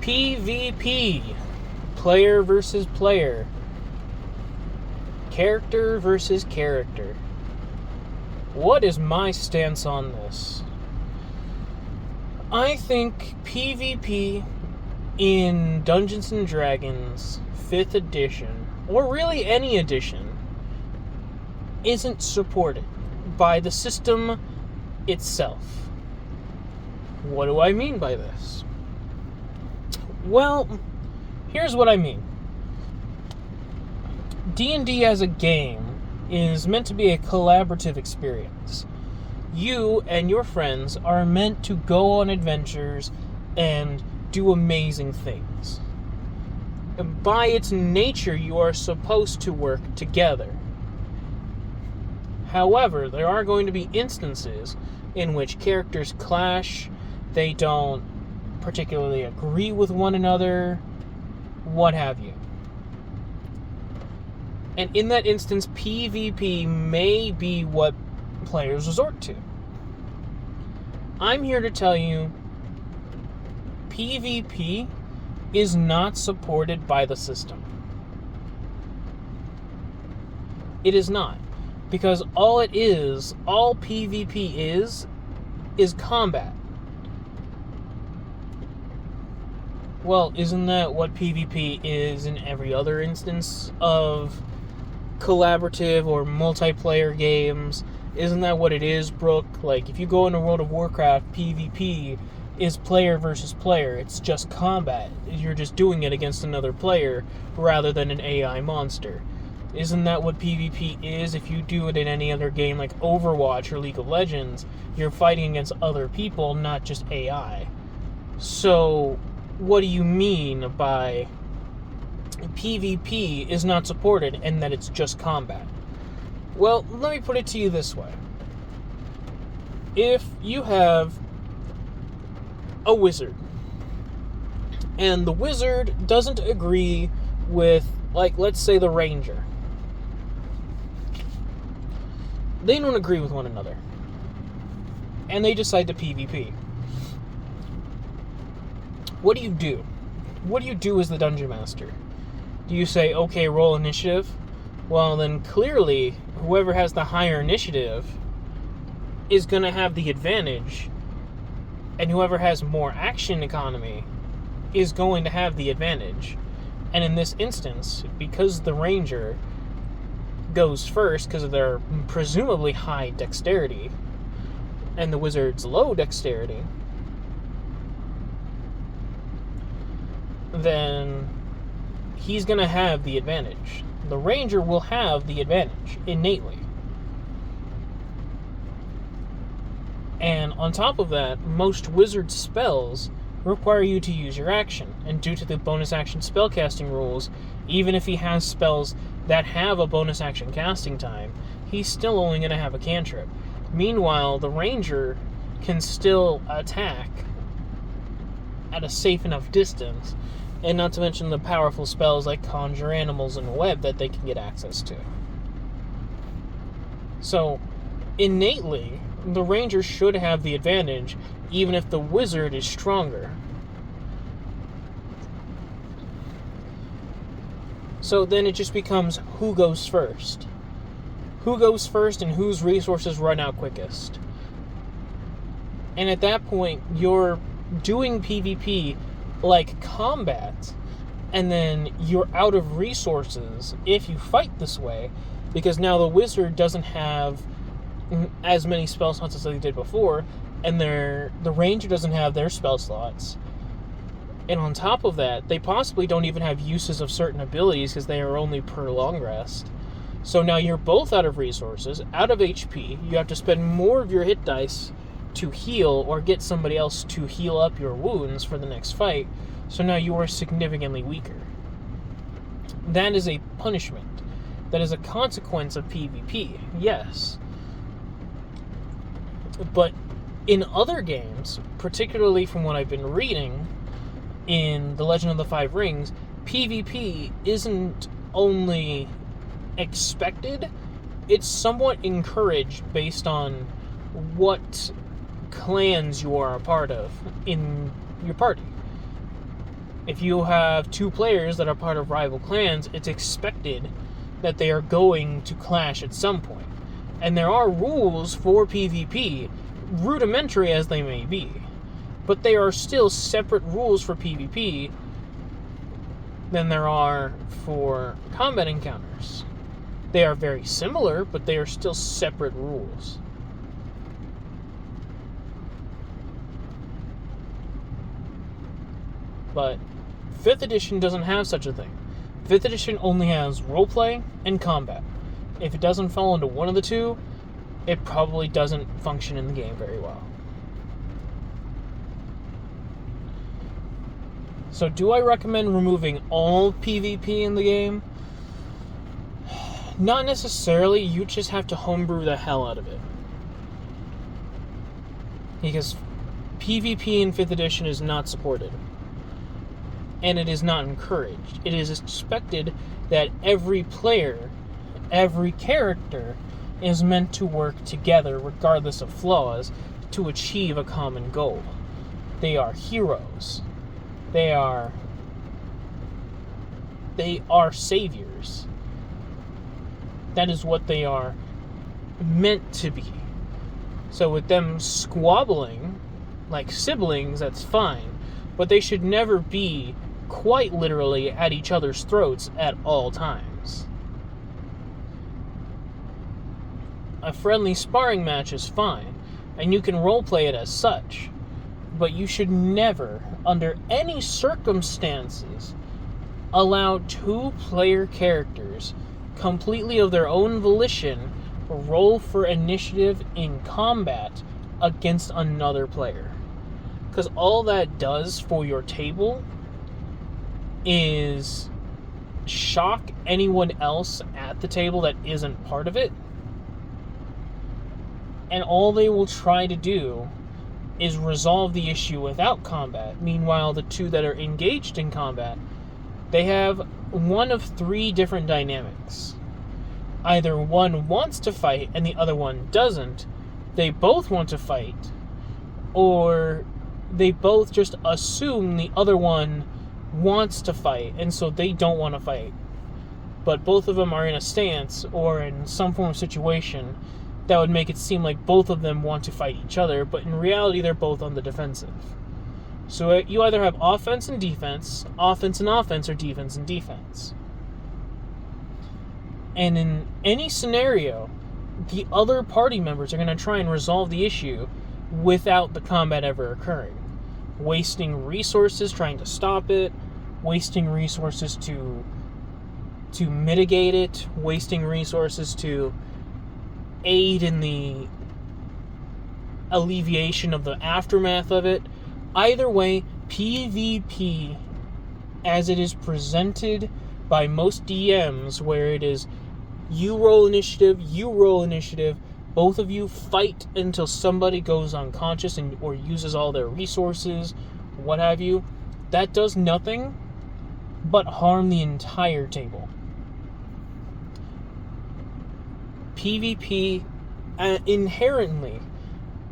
PvP, player versus player, character versus character. What is my stance on this? I think PvP in Dungeons & Dragons 5th edition, or really any edition, isn't supported by the system itself. What do I mean by this? Well, here's what I mean. D&D as a game is meant to be a collaborative experience. You and your friends are meant to go on adventures and do amazing things. And by its nature, you are supposed to work together. However, there are going to be instances in which characters clash, they don't particularly agree with one another, what have you. And in that instance, PvP may be what players resort to. I'm here to tell you, PvP is not supported by the system. It is not. Because all PvP is combat. Well, isn't that what PvP is in every other instance of collaborative or multiplayer games? Isn't that what it is, Brook? Like, if you go into World of Warcraft, PvP is player versus player. It's just combat. You're just doing it against another player rather than an AI monster. Isn't that what PvP is? If you do it in any other game like Overwatch or League of Legends, you're fighting against other people, not just AI. So, what do you mean by PvP is not supported and that it's just combat? Well, let me put it to you this way. If you have a wizard, and the wizard doesn't agree with, like, let's say the ranger. They don't agree with one another. And they decide to PvP. What do you do? What do you do as the dungeon master? Do you say, okay, roll initiative? Well, then clearly, whoever has the higher initiative is going to have the advantage, and whoever has more action economy is going to have the advantage. And in this instance, because the ranger goes first because of their presumably high dexterity, and the wizard's low dexterity, then he's going to have the advantage. The ranger will have the advantage innately. And on top of that, most wizard spells require you to use your action. And due to the bonus action spellcasting rules, even if he has spells that have a bonus action casting time, he's still only going to have a cantrip. Meanwhile, the ranger can still attack at a safe enough distance, and not to mention the powerful spells like Conjure Animals and Web that they can get access to. So, innately, the ranger should have the advantage, even if the wizard is stronger. So then it just becomes who goes first. Who goes first and whose resources run out quickest. And at that point, you're doing PvP like combat, and then you're out of resources if you fight this way, because now the wizard doesn't have as many spell slots as they did before, and the ranger doesn't have their spell slots. And on top of that, they possibly don't even have uses of certain abilities because they are only per long rest. So now you're both out of resources, out of HP. You have to spend more of your hit dice to heal or get somebody else to heal up your wounds for the next fight. So now you are significantly weaker. That is a punishment. That is a consequence of PvP, yes. But in other games, particularly from what I've been reading in The Legend of the Five Rings, PvP isn't only expected, it's somewhat encouraged based on what clans you are a part of in your party. If you have two players that are part of rival clans, it's expected that they are going to clash at some point. And there are rules for PvP, rudimentary as they may be, but they are still separate rules for PvP than there are for combat encounters. They are very similar, but they are still separate rules. But 5th edition doesn't have such a thing. 5th edition only has roleplay and combat. If it doesn't fall into one of the two, it probably doesn't function in the game very well. So do I recommend removing all PvP in the game? Not necessarily. You just have to homebrew the hell out of it. Because PvP in 5th edition is not supported. And it is not encouraged. It is expected that every player, every character, is meant to work together, regardless of flaws, to achieve a common goal. They are heroes. They are saviors. That is what they are meant to be. So with them squabbling like siblings, that's fine. But they should never be quite literally at each other's throats at all times. A friendly sparring match is fine, and you can roleplay it as such, but you should never, under any circumstances, allow two player characters, completely of their own volition, roll for initiative in combat against another player. Because all that does for your table is shock anyone else at the table that isn't part of it. And all they will try to do is resolve the issue without combat. Meanwhile, the two that are engaged in combat, they have one of three different dynamics. Either one wants to fight and the other one doesn't. They both want to fight. Or they both just assume the other one wants to fight, and so they don't want to fight. But both of them are in a stance or in some form of situation that would make it seem like both of them want to fight each other, but in reality they're both on the defensive. So you either have offense and offense, or defense and defense. And in any scenario, the other party members are going to try and resolve the issue without the combat ever occurring. Wasting resources trying to stop it, wasting resources to mitigate it, wasting resources to aid in the alleviation of the aftermath of it. Either way, PvP, as it is presented by most DMs, where it is you roll initiative, both of you fight until somebody goes unconscious or uses all their resources, what have you, that does nothing but harm the entire table. PvP inherently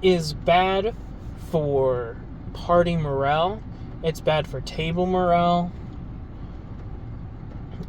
is bad for party morale. It's bad for table morale.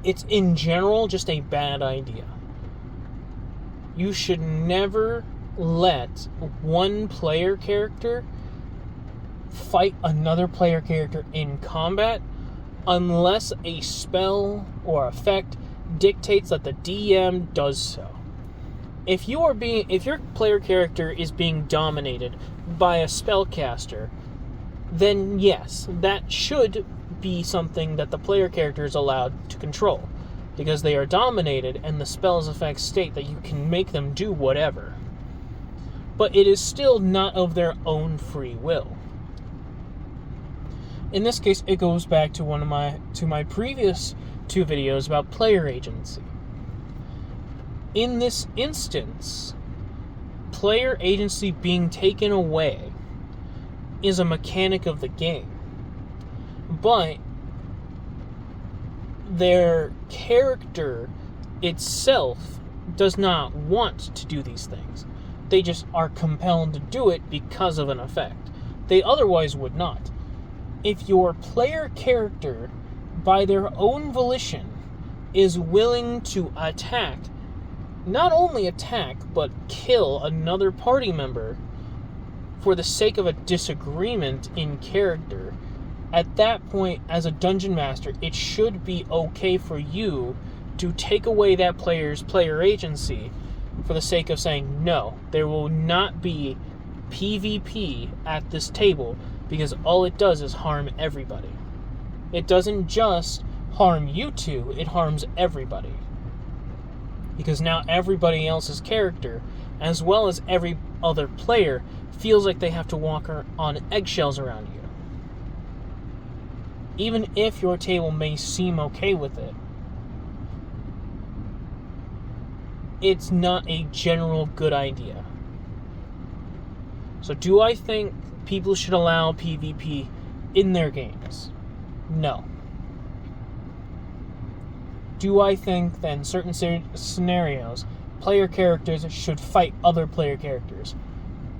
It's in general just a bad idea. You should never let one player character fight another player character in combat unless a spell or effect dictates that the DM does so. If your player character is being dominated by a spellcaster, then yes, that should be something that the player character is allowed to control, because they are dominated and the spell's effects state that you can make them do whatever. But it is still not of their own free will. In this case, it goes back to my previous two videos about player agency. In this instance, player agency being taken away is a mechanic of the game. But their character itself does not want to do these things. They just are compelled to do it because of an effect. They otherwise would not. if your player character, by their own volition, is willing to attack, not only attack, but kill another party member for the sake of a disagreement in character, at that point, as a dungeon master, it should be okay for you to take away that player's player agency for the sake of saying, no, there will not be PvP at this table, because all it does is harm everybody. It doesn't just harm you two, it harms everybody. Because now everybody else's character, as well as every other player, feels like they have to walk on eggshells around you. Even if your table may seem okay with it, it's not a general good idea. So do I think people should allow PvP in their games? No. Do I think that in certain scenarios, player characters should fight other player characters?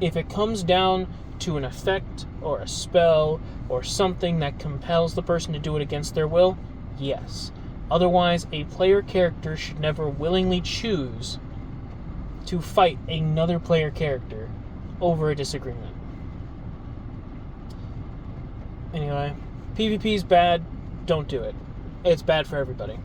If it comes down to an effect or a spell or something that compels the person to do it against their will, yes. Otherwise, a player character should never willingly choose to fight another player character over a disagreement. Anyway, PvP is bad. Don't do it. It's bad for everybody.